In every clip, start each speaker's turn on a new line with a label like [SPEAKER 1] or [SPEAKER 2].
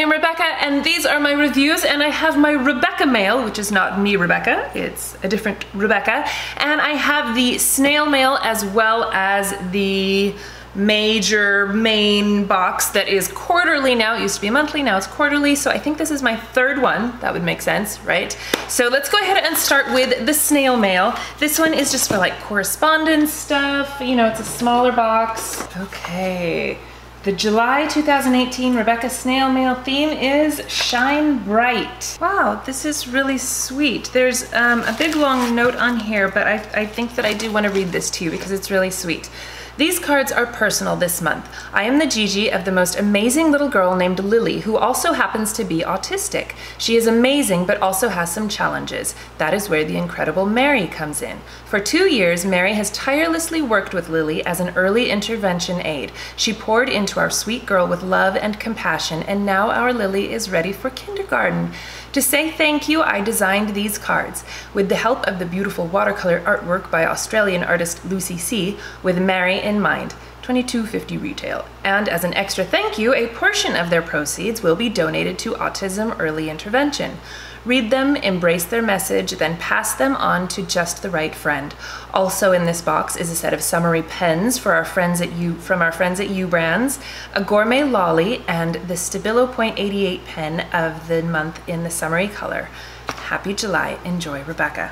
[SPEAKER 1] am Rebecca, and these are my reviews, and I have my Rebecca mail, which is not me, Rebecca, it's a different Rebecca, and I have the snail mail as well as the major main box that is quarterly now. It used to be monthly, now it's quarterly, so I think this is my third one. That would make sense, right? So let's go ahead and start with the snail mail. This one is just for like correspondence stuff, you know, it's a smaller box. Okay. The July 2018 Rebecca snail mail theme is Shine Bright. Wow, this is really sweet. There's a big long note on here, but I think that I do want to read this to you because it's really sweet. These cards are personal this month. I am the Gigi of the most amazing little girl named Lily, who also happens to be autistic. She is amazing, but also has some challenges. That is where the incredible Mary comes in. For 2 years, Mary has tirelessly worked with Lily as an early intervention aide. She poured into our sweet girl with love and compassion, and now our Lily is ready for kindergarten. To say thank you, I designed these cards. With the help of the beautiful watercolor artwork by Australian artist Lucy C, with Mary in mind. $22.50 retail. And as an extra thank you, a portion of their proceeds will be donated to Autism Early Intervention. Read them, embrace their message, then pass them on to just the right friend. Also in this box is a set of summary pens for our friends at from our friends at U Brands, a gourmet lolly, and the Stabilo .88 pen of the month in the summary color. Happy July. Enjoy, Rebecca.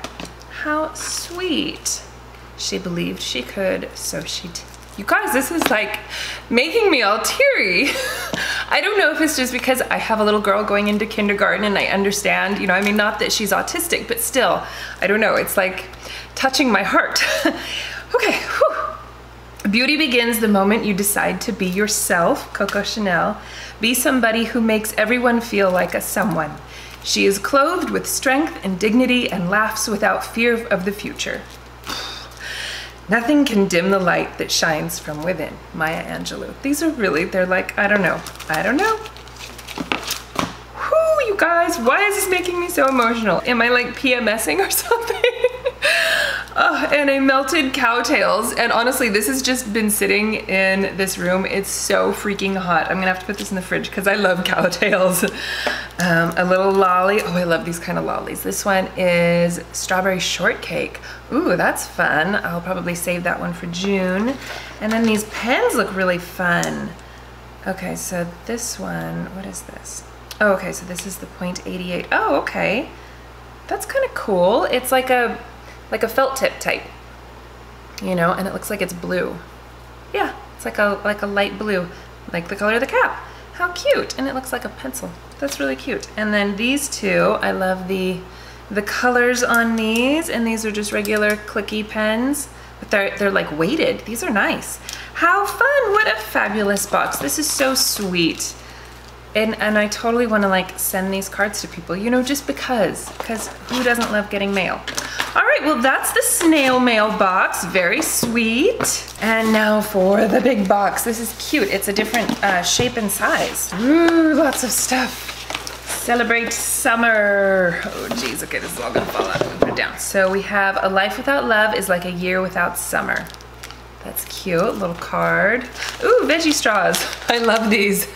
[SPEAKER 1] How sweet. She believed she could, so she did. You guys, this is like making me all teary. I don't know if it's just because I have a little girl going into kindergarten and I understand, you know, I mean, not that she's autistic, but still, I don't know, it's like touching my heart. Okay, whew. Beauty begins the moment you decide to be yourself, Coco Chanel. Be somebody who makes everyone feel like a someone. She is clothed with strength and dignity and laughs without fear of the future. Nothing can dim the light that shines from within. Maya Angelou. These are really, they're like, I don't know. I don't know. Whoo, you guys, why is this making me so emotional? Am I like PMSing or something? Oh, and I melted cowtails. And honestly, this has just been sitting in this room. It's so freaking hot. I'm gonna have to put this in the fridge because I love cowtails. A little lolly. Oh, I love these kind of lollies. This one is strawberry shortcake. Ooh, that's fun. I'll probably save that one for June. And then these pens look really fun. Okay, so this one, what is this? Oh, okay, so this is the .88. Oh, okay. That's kind of cool. It's like a felt tip type, you know, and it looks like it's blue. Yeah, it's like a light blue, like the color of the cap. How cute, and it looks like a pencil. That's really cute. And then these two, I love the colors on these, and these are just regular clicky pens, but they're like weighted. These are nice. How fun, what a fabulous box. This is so sweet. And I totally want to like send these cards to people, you know, just because who doesn't love getting mail? All right, well, that's the snail mail box. Very sweet. And now for the big box. This is cute. It's a different shape and size. Ooh, lots of stuff. Celebrate summer. Oh, geez. Okay, this is all gonna fall out. I'm gonna put it down. So we have A Life Without Love is like a year without summer. That's cute. Little card. Ooh, Veggie Straws. I love these.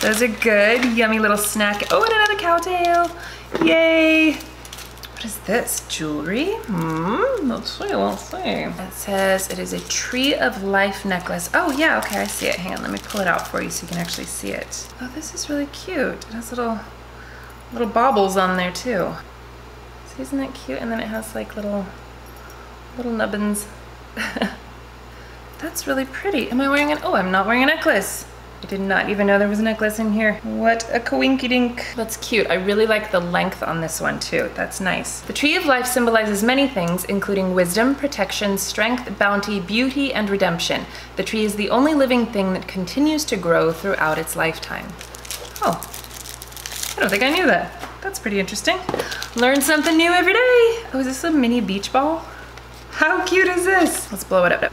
[SPEAKER 1] Those are good. Yummy little snack. Oh, and another cowtail. Yay. What is this? Jewelry? Let's see, let's see. It says it is a Tree of Life necklace. Oh yeah, okay, I see it. Hang on, let me pull it out for you so you can actually see it. Oh, this is really cute. It has little baubles on there too. See, isn't that cute? And then it has like little nubbins. That's really pretty. Am I wearing an, oh, I'm not wearing a necklace. I did not even know there was a necklace in here. What a coinky-dink. That's cute. I really like the length on this one too. That's nice. The Tree of Life symbolizes many things, including wisdom, protection, strength, bounty, beauty, and redemption. The tree is the only living thing that continues to grow throughout its lifetime. Oh, I don't think I knew that. That's pretty interesting. Learn something new every day. Oh, is this a mini beach ball? How cute is this? Let's blow it up.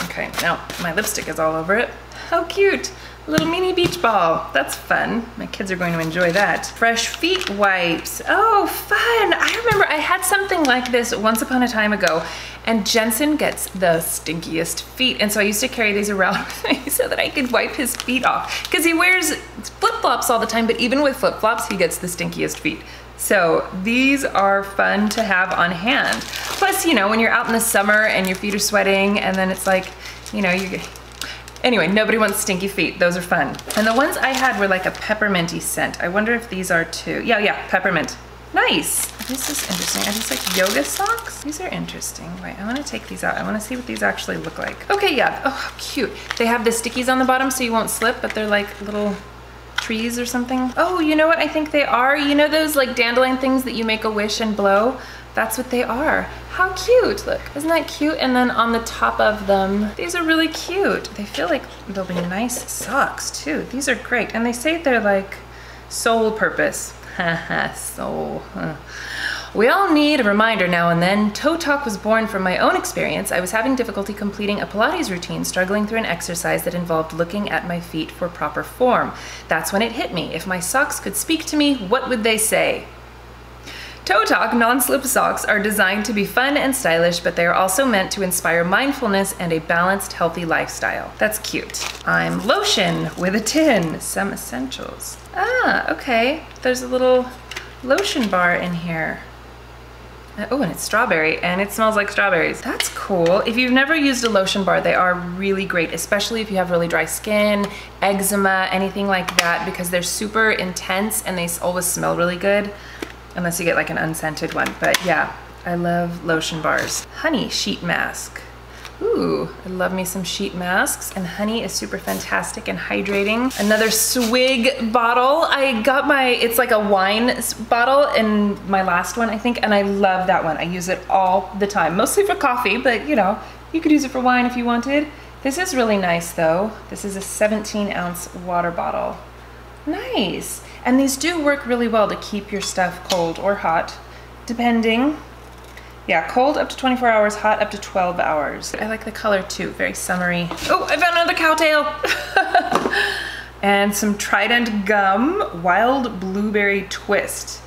[SPEAKER 1] Okay, now my lipstick is all over it. How cute. A little mini beach ball. That's fun. My kids are going to enjoy that. Fresh feet wipes. Oh, fun. I remember I had something like this once upon a time ago, And Jensen gets the stinkiest feet. And so I used to carry these around with me so that I could wipe his feet off. Because he wears flip-flops all the time, but even with flip-flops, he gets the stinkiest feet. So these are fun to have on hand. Plus, you know, when you're out in the summer and your feet are sweating and then it's like, you know, anyway, nobody wants stinky feet. Those are fun. And the ones I had were like a pepperminty scent. I wonder if these are too. Yeah, peppermint. Nice. This is interesting. Are these like yoga socks? These are interesting. Wait, I want to take these out. I want to see what these actually look like. Okay, yeah. Oh, how cute. They have the stickies on the bottom so you won't slip, but they're like little trees or something. Oh, you know what I think they are? You know those like dandelion things that you make a wish and blow? That's what they are. How cute, look, isn't that cute? And then on the top of them, these are really cute. They feel like they'll be nice socks too. These are great. And they say they're like sole purpose. Haha, sole. We all need a reminder now and then. ToeTalk was born from my own experience. I was having difficulty completing a Pilates routine, struggling through an exercise that involved looking at my feet for proper form. That's when it hit me. If my socks could speak to me, what would they say? ToeTalk non-slip socks are designed to be fun and stylish, but they are also meant to inspire mindfulness and a balanced, healthy lifestyle. That's cute. I'm Lotion with a tin. Some essentials. Ah, okay. There's a little lotion bar in here. Oh, and it's strawberry, and it smells like strawberries. That's cool. If you've never used a lotion bar, they are really great, especially if you have really dry skin, eczema, anything like that, because they're super intense and they always smell really good, unless you get like an unscented one. But yeah, I love lotion bars. Honey sheet mask. Ooh, I love me some sheet masks, and honey is super fantastic and hydrating. Another SWIG bottle. I got it's like a wine bottle in my last one, I think, and I love that one. I use it all the time, mostly for coffee, but you know, you could use it for wine if you wanted. This is really nice though. This is a 17-ounce water bottle. Nice. And these do work really well to keep your stuff cold or hot, depending. Yeah, cold up to 24 hours, hot up to 12 hours. I like the color too, very summery. Oh, I found another cow tail. And some Trident gum, wild blueberry twist.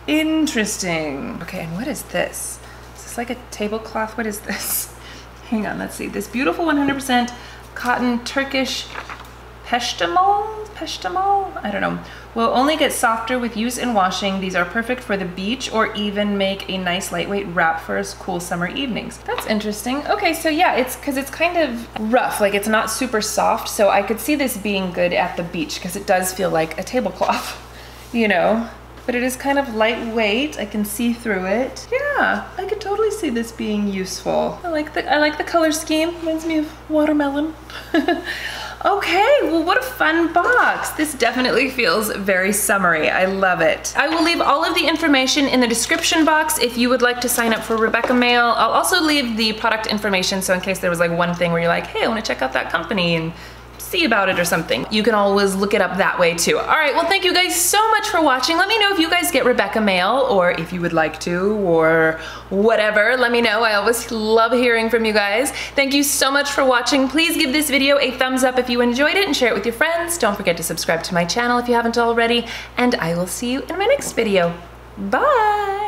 [SPEAKER 1] Interesting. Okay, and what is this? Is this like a tablecloth? What is this? Hang on, let's see. This beautiful 100% cotton Turkish Peshtemal? I don't know. Will only get softer with use and washing. These are perfect for the beach or even make a nice lightweight wrap for cool summer evenings. That's interesting. Okay, so yeah, it's because it's kind of rough, like it's not super soft, so I could see this being good at the beach because it does feel like a tablecloth, you know? But it is kind of lightweight. I can see through it. Yeah, I could totally see this being useful. I like the color scheme. Reminds me of watermelon. Okay, well what a fun box. This definitely feels very summery. I love it. I will leave all of the information in the description box if you would like to sign up for Rebecca Mail. I'll also leave the product information, so in case there was like one thing where you're like, hey, I wanna check out that company and see about it or something, you can always look it up that way too. All right, well thank you guys so much for watching. Let me know if you guys get Rebecca Mail or if you would like to or whatever. Let me know. I always love hearing from you guys. Thank you so much for watching. Please give this video a thumbs up if you enjoyed it and share it with your friends. Don't forget to subscribe to my channel if you haven't already, and I will see you in my next video. Bye!